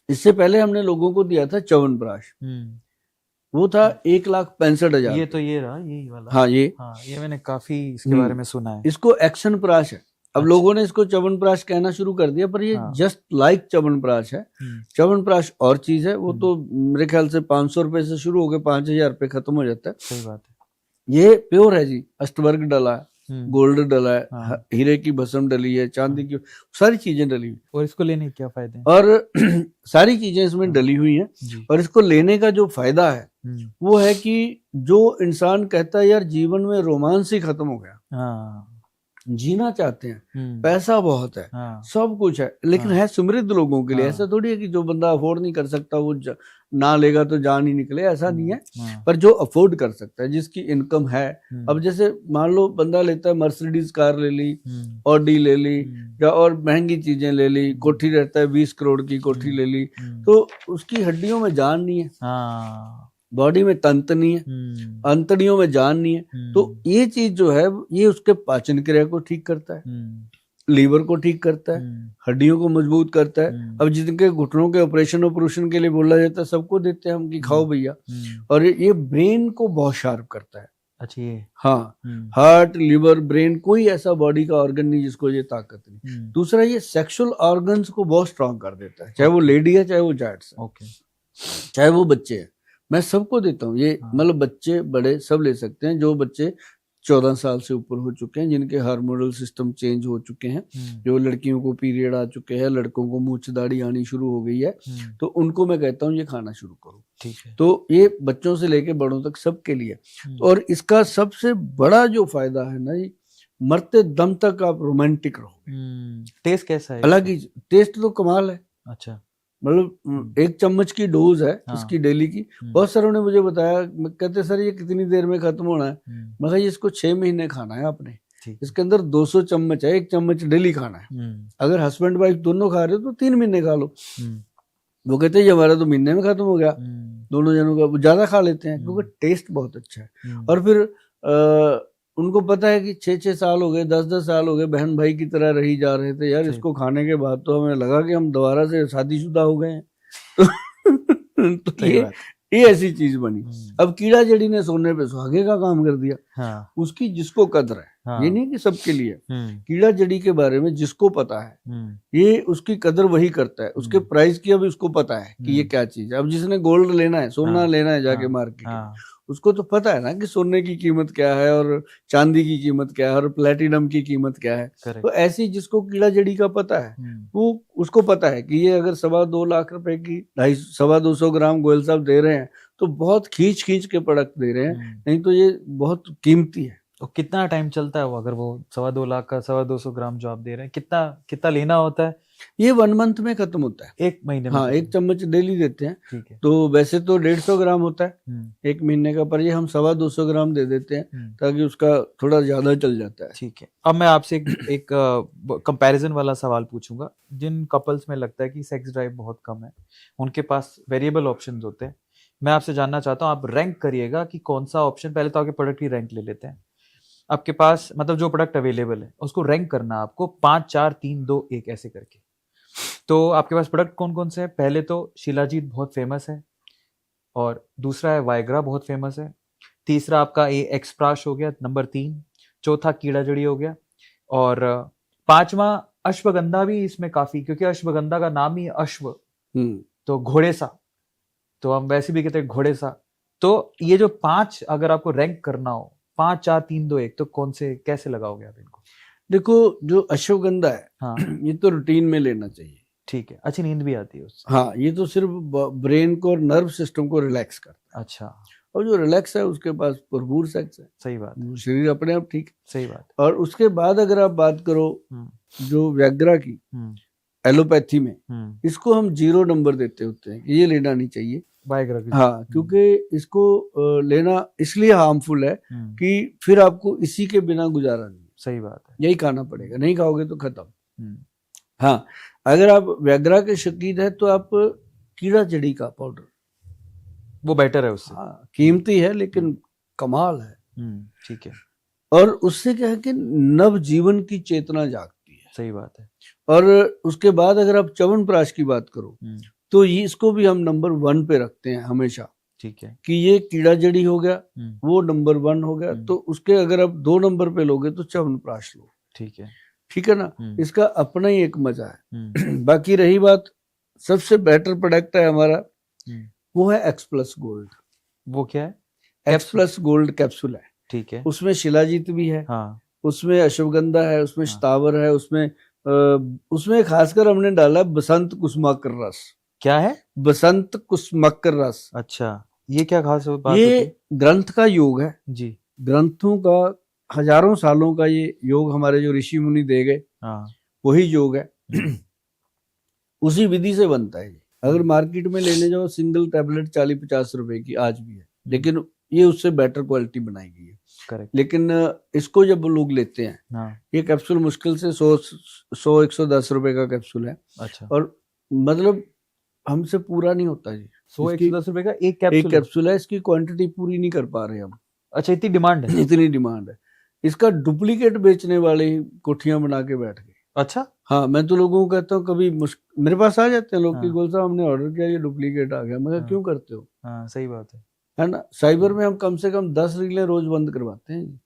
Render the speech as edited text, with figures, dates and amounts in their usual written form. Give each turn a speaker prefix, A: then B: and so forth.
A: इससे पहले हमने लोगों को दिया था च्यवनप्राश, वो था 1,65,000।
B: ये रहा यही वाला।
A: हाँ ये
B: ये मैंने काफी इसके बारे में सुना है।
A: इसको एक्शन प्राश है। अब
B: अच्छा।
A: लोगों ने इसको च्यवनप्राश कहना शुरू कर दिया, पर ये जस्ट लाइक च्यवनप्राश है। च्यवनप्राश और चीज है, वो तो मेरे ख्याल से 500 रुपए से शुरू होकर 5,000 रुपए खत्म हो जाता है।
B: सही बात है।
A: ये प्योर है जी, अष्टवर्ग डला है, गोल्ड डला है, हीरे की भस्म डली है, चांदी की सारी चीजें डली हुई।
B: और इसको लेने के क्या फायदे हैं?
A: और सारी चीजें इसमें डली हुई हैं। और इसको लेने का जो फायदा है वो है कि जो इंसान कहता है यार जीवन में रोमांस ही खत्म हो गया, जीना चाहते हैं, पैसा बहुत है, सब कुछ है, लेकिन है समृद्ध लोगों के लिए। ऐसा थोड़ी है कि जो बंदा अफोर्ड नहीं कर सकता वो ना लेगा तो जान ही निकले, ऐसा नहीं है। पर जो अफोर्ड कर सकता है, जिसकी इनकम है, अब जैसे मान लो बंदा लेता है मर्सिडीज कार ले ली, ऑडी ले ली, या और महंगी चीजें ले ली, कोठी रहता है 20 करोड़ की कोठी ले ली, तो उसकी हड्डियों में जान नहीं है, बॉडी में तंत्र नहीं है, अंतड़ियों में जान नहीं है। तो ये चीज जो है ये उसके पाचन क्रिया को ठीक करता है, लीवर को ठीक करता है, हड्डियों को मजबूत करता है। अब जिनके घुटनों के ऑपरेशन के लिए बोला जाता है, सबको देते हैं हम कि खाओ भैया। और ये ब्रेन को बहुत शार्प करता है।
B: अच्छा ये
A: हाँ, हार्ट, लिवर, ब्रेन, कोई ऐसा बॉडी का ऑर्गन नहीं जिसको ये ताकत नहीं। दूसरा ये सेक्सुअल ऑर्गन्स को बहुत स्ट्रांग कर देता है, चाहे वो लेडी है चाहे वो जेंट्स है, चाहे वो बच्चे है। मैं सबको देता हूँ ये, मतलब बच्चे बड़े सब ले सकते हैं। जो बच्चे 14 साल से ऊपर हो चुके हैं, जिनके हार्मोनल सिस्टम चेंज हो चुके हैं, जो लड़कियों को पीरियड आ चुके हैं, लड़कों को मूंछ दाढ़ी आनी शुरू हो गई है, तो उनको मैं कहता हूँ ये खाना शुरू करो।
B: ठीक है।
A: तो ये बच्चों से लेके बड़ों तक सबके लिए। और इसका सबसे बड़ा जो फायदा है ना जी, मरते दम तक आप रोमांटिक रहोगे।
B: टेस्ट कैसा है?
A: अलग ही टेस्ट तो कमाल है।
B: अच्छा,
A: मतलब 1 चम्मच की डोज है इसकी डेली की। बहुत सारों ने मुझे बताया, कहते सर ये कितनी देर में खत्म होना है? मैं कहा इसको 6 महीने खाना है आपने। इसके अंदर 200 चम्मच है, 1 चम्मच डेली खाना है। अगर हस्बैंड वाइफ दोनों खा रहे हो तो 3 महीने खा लो। वो कहते हैं हमारा तो महीने में खत्म हो गया, दोनों जनों का। ज्यादा खा लेते हैं क्योंकि टेस्ट बहुत अच्छा है। और फिर उनको पता है कि 6-6 साल हो गए, 10-10 साल हो गए, बहन भाई की तरह रही जा रहे थे यार, इसको खाने के बाद तो हमें लगा कि हम दोबारा से शादीशुदा हो गए हैं। तो ये ऐसी चीज बनी। अब कीड़ा जड़ी ने सोने पे सुहागे का काम कर दिया। उसकी जिसको कदर है, ये नहीं कि सबके लिए। कीड़ा जड़ी के बारे में जिसको पता है, ये उसकी कदर वही करता है। उसके प्राइस की अब उसको पता है कि ये क्या चीज है। अब जिसने गोल्ड लेना है, सोना लेना है जाके मार्केट में, उसको तो पता है ना कि सोने की कीमत क्या है और चांदी की कीमत क्या है और प्लेटिनम की कीमत क्या है। तो ऐसी जिसको कीड़ा जड़ी का पता है, वो उसको पता है कि ये अगर 2.25 लाख रुपए की 250 ग्राम गोयल साहब दे रहे हैं तो बहुत खींच के प्रोडक्ट दे रहे हैं, नहीं तो ये बहुत कीमती है।
B: तो कितना टाइम चलता है वो? अगर वो 2.25 लाख का 250 ग्राम जो आप दे रहे हैं, कितना लेना होता है?
A: ये 1 मंथ में खत्म होता है,
B: 1 महीने में।
A: हाँ, 1 चम्मच डेली देते हैं।
B: ठीक है।
A: तो वैसे तो 150 ग्राम होता है 1 महीने का, पर ये हम 225 ग्राम दे देते हैं ताकि उसका थोड़ा ज्यादा चल जाता है।
B: ठीक है। अब मैं आपसे एक कंपैरिजन वाला सवाल पूछूंगा। जिन कपल्स में लगता है कि सेक्स ड्राइव बहुत कम है, उनके पास वेरिएबल ऑप्शंस होते हैं। मैं आपसे जानना चाहता हूँ, आप रैंक करिएगा कि कौन सा ऑप्शन, पहले तो आपके प्रोडक्ट की रैंक ले लेते हैं। आपके पास मतलब जो प्रोडक्ट अवेलेबल है उसको रैंक करना आपको 5, 4, 3, 2, 1 ऐसे करके। तो आपके पास प्रोडक्ट कौन कौन से हैं? पहले तो शिलाजीत बहुत फेमस है, और दूसरा है वाइग्रा बहुत फेमस है, तीसरा आपका ये एक्सप्राश हो गया, नंबर 3, चौथा कीड़ा जड़ी हो गया, और 5वां अश्वगंधा भी इसमें काफी, क्योंकि अश्वगंधा का नाम ही अश्व, तो घोड़े सा, तो हम वैसे भी कहते हैं घोड़े सा। तो ये जो 5 अगर आपको रैंक करना हो, 5, 4, 3, 2, 1, तो कौन से कैसे लगाओगे आप इनको?
A: देखो जो अश्वगंधा है, हाँ, ये तो रूटीन में लेना चाहिए।
B: ठीक है, अच्छी नींद भी आती है उससे।
A: हाँ, ये तो सिर्फ ब्रेन को और नर्व सिस्टम को रिलैक्स करता है।
B: अच्छा।
A: और जो रिलैक्स है उसके पास भरपूर सेक्स है।
B: सही बात है।
A: शरीर अपने आप ठीक।
B: सही बात।
A: और उसके बाद अगर आप बात करो जो व्याग्रा की, एलोपैथी में इसको हम 0 नंबर देते होते हैं कि ये लेना नहीं चाहिए
B: वाइग्रा की।
A: हाँ, क्योंकि इसको लेना इसलिए हार्मफुल है कि फिर आपको इसी के बिना गुजारा नहीं।
B: सही बात है,
A: यही खाना पड़ेगा, नहीं खाओगे तो खत्म। हाँ, अगर आप व्याग्रा के शकीन है तो आप कीड़ा जड़ी का पाउडर,
B: वो बेटर है उससे।
A: हाँ, कीमती है लेकिन कमाल है।
B: ठीक है।
A: और उससे क्या है कि नव जीवन की चेतना जागती है।
B: सही बात है।
A: और उसके बाद अगर आप च्यवनप्राश की बात करो तो ये इसको भी हम नंबर 1 पे रखते हैं हमेशा,
B: ठीक है।
A: कि ये कीड़ा जड़ी हो गया,
B: हम्म,
A: वो नंबर 1 हो गया, तो उसके अगर आप 2 नंबर पे लोगे तो च्यवनप्राश लो,
B: ठीक है।
A: ठीक है ना। इसका अपना ही एक मजा है।
B: हम्म,
A: बाकी रही बात, सबसे बेटर प्रोडक्ट है हमारा,
B: हम्म,
A: वो है एक्स प्लस गोल्ड।
B: वो क्या है?
A: एक्स प्लस गोल्ड कैप्सूल है,
B: ठीक है।
A: उसमें शिलाजीत भी है,
B: हाँ
A: उसमें अश्वगंधा है, उसमें
B: हाँ।
A: शतावर है, उसमें खासकर हमने डाला बसंत कुसुमाकर रस।
B: क्या है?
A: बसंत कुसुमाकर रस।
B: अच्छा, ये क्या खास बात होती
A: ये
B: है?
A: ग्रंथ का योग है,
B: जी।
A: ग्रंथों का, हजारों सालों का ये योग हमारे जो ऋषि मुनि दे गए,
B: हाँ।
A: वही योग है। उसी विधि से बनता है ये। अगर मार्केट में लेने जाओ सिंगल टैबलेट 40-50 रुपए की आज भी है, लेकिन ये उससे बेटर क्वालिटी बनाई गई है।
B: करेक्ट।
A: लेकिन इसको जब लोग लेते हैं,
B: हाँ।
A: ये कैप्सूल मुश्किल से 100-110 रुपए का कैप्सूल है,
B: अच्छा,
A: और मतलब हमसे पूरा नहीं होता जी।
B: 100-110 रुपए का एक
A: एक
B: कैप्सूल?
A: कैप्सूल है, इसकी क्वांटिटी पूरी नहीं कर पा रहे हम।
B: अच्छा, इतनी डिमांड है?
A: इतनी डिमांड है। इसका डुप्लीकेट बेचने वाले ही कोठियां बना के बैठ गए।
B: अच्छा।
A: हाँ, मैं तो लोगों को कहता हूँ, कभी मेरे पास आ जाते हैं लोग कि
B: हाँ।
A: गोल साहब हमने ऑर्डर किया, ये डुप्लीकेट आ गया। मैं कहा
B: हाँ।
A: क्यों करते हो?
B: हाँ, सही बात है।
A: है ना। साइबर में हम कम से कम 10 रीलें रोज बंद करवाते हैं।